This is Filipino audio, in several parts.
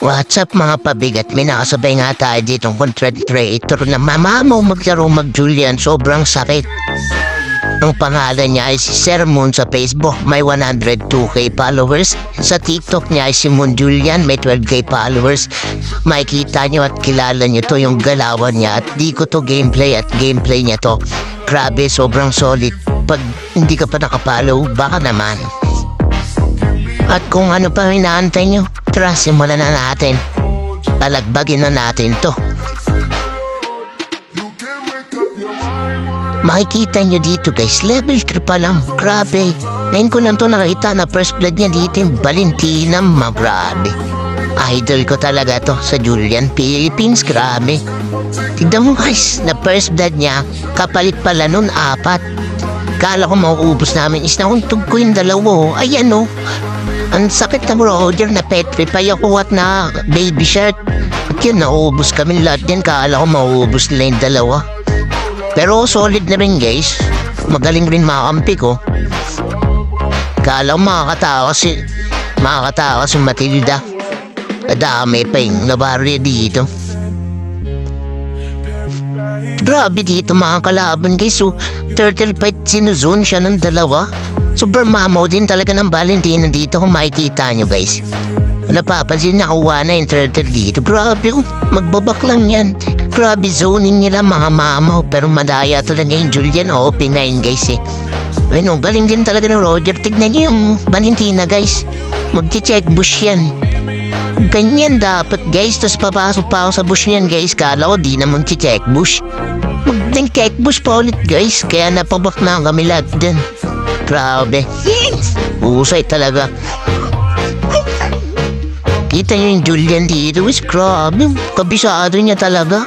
What's up mga pabigat? May nakasabay nga tayo ditong content creator na mamamaw maglaro mag-Julian. Sobrang sakit. Ang pangalan niya ay si Sir Moon sa Facebook. May 102k followers. Sa TikTok niya ay si Moon Julian. May 12k followers. Makikita niyo at kilala niyo to yung galawan niya. At di ko to gameplay at gameplay niya to. Grabe, sobrang solid. Pag hindi ka pa nakapollow, baka naman. At kung ano pa inaantay nyo, tara, simulan na natin. Palagbagin na natin to. Makikita nyo dito guys, level 3 pa lang. Grabe. Ngayon ko lang to nakita na first blood niya dito yung Valentina. Grabe. Idol ko talaga to sa Julian Philippines. Grabe. Tignan mo guys, na first blood niya, kapalit pala nun 4. Kala ko mauubos namin is nakuntog ko yung 2. Ayan o. Ang sakit ng Roger na petrify ako at na baby shirt. At yun, nauubos kami lahat din. Kala ko mauubos nila yung 2. Pero solid na rin guys. Magaling rin makampi ko. Kala ko makakatawa si Matilda. Adami pa yung nabarya dito. Grabe dito mga kalaban guys. So, turtle fight sinuzon siya ng 2. Super mamaw din talaga ng Valentina dito kung makikita nyo guys. Napapansin nakuha na yung turtle dito. Grabe, magbabak lang yan. Grabe zoning nila mga mamaw. Pero madaya talaga yung Julian. Open na yun guys eh. Ano, galing din talaga ng Roger. Tignan nyo yung Valentina guys. Magche-check bush yan. Ganyan dapat guys. Tapos papasok pa ako sa bush niyan guys. Kala ko di naman check bush. Mag-check bush pa ulit guys. Kaya napabak na kami lahat din. Grabe. Usay talaga. Kita nyo yung Julian dito. Grabe. Kabisado niya talaga.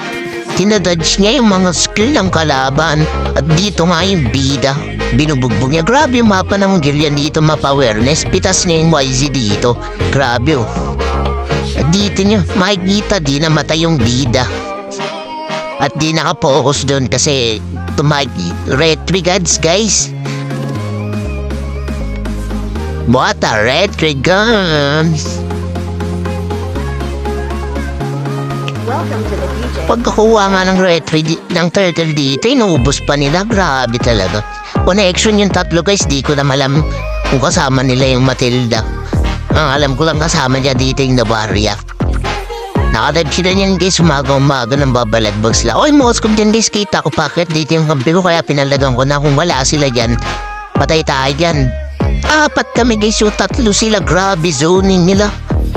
Tinadodge niya yung mga skill ng kalaban. At dito nga yung bida. Binubugbog niya. Grabe yung mapa ng Julian dito. Mapa awareness. Pitas niya yung YZ dito. Grabe oh. At dito nyo. Makikita di namatay yung bida. At di nakapokus doon kasi red triggers guys. What a red triggers. Pagkakuha nga ng red trigger ng turtle dito, inuubos pa nila. Grabe talaga. Connection yung 3 guys, di ko na malam kung kasama nila yung Matilda. Ang alam ko lang kasama niya dito yung Navarria. Nakalive sila niyan guys, umaga-umaga ng babalagbag sila. Oy, Moscow dyan guys, kita ko bakit dito yung kampi ko, kaya pinalagang ko na kung wala sila dyan. Patay tayo dyan. 4 kami guys, yung 3 sila. Grabe zoning nila.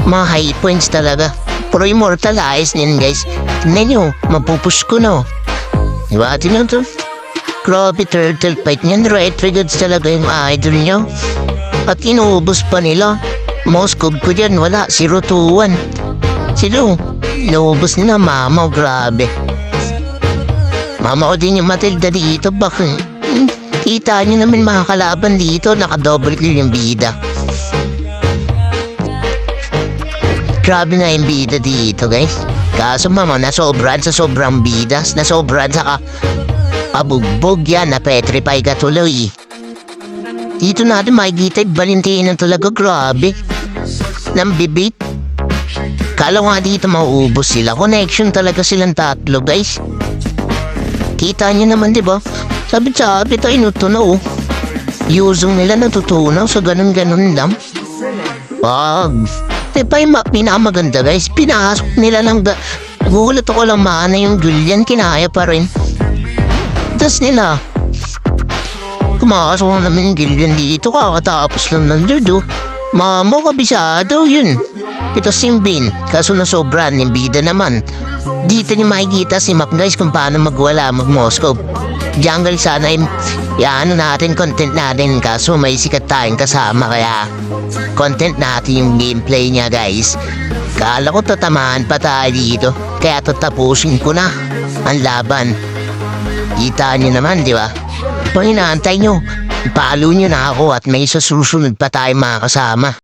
Mga high points talaga. Pero immortalize niyan guys. Tignan nyo, mapupush ko no. Diba? Tignan to. Grabe turtle fight niyan. Red triggers talaga yung idol nyo. At inuubos pa nila. Moscow ko dyan, wala. 0-2-1. Sino? Inuubos nila mama. Grabe. Mama ko din yung Matilda dito. Bakit? Kita nyo naman mga kalaban dito. Nakadouble kill yung bida. Grabe na yung bida dito guys. Kaso mama, nasobran sa sobrang bidas. Nasobran sa pabugbog yan. Napetrify ka tuloy. Dito natin makikita yung Valentina talaga. Grabe. Nambibit. Kala nga dito mauubos sila. Connection talaga silang 3 guys. Kita nyo naman diba? Sabi tayo inutunaw. Usong nila natutunaw sa ganun-ganun lang. Diba yung pinakamaganda guys? Pinasok nila lang. Gulat ako lang maana yung Julian. Kinaya pa rin. Tas nila. Kumakasok namin yung Julian dito. Kakatapos lang ng dudo. Mamo kabisado yun. Ito Simbin. Kaso nasobran yung bida naman. Dito niyo makikita si Mac guys kung paano magwala mag-Moscow. Jungle sana yung natin, content natin. Kaso may sikat tayong kasama kaya content natin yung gameplay niya guys. Kala ko tatamaan pa tayo dito. Kaya tatapusin ko na ang laban. Kita niyo naman di ba? Kung inaantay nyo, ipalo nyo na ako at may susunod pa tayo mga kasama.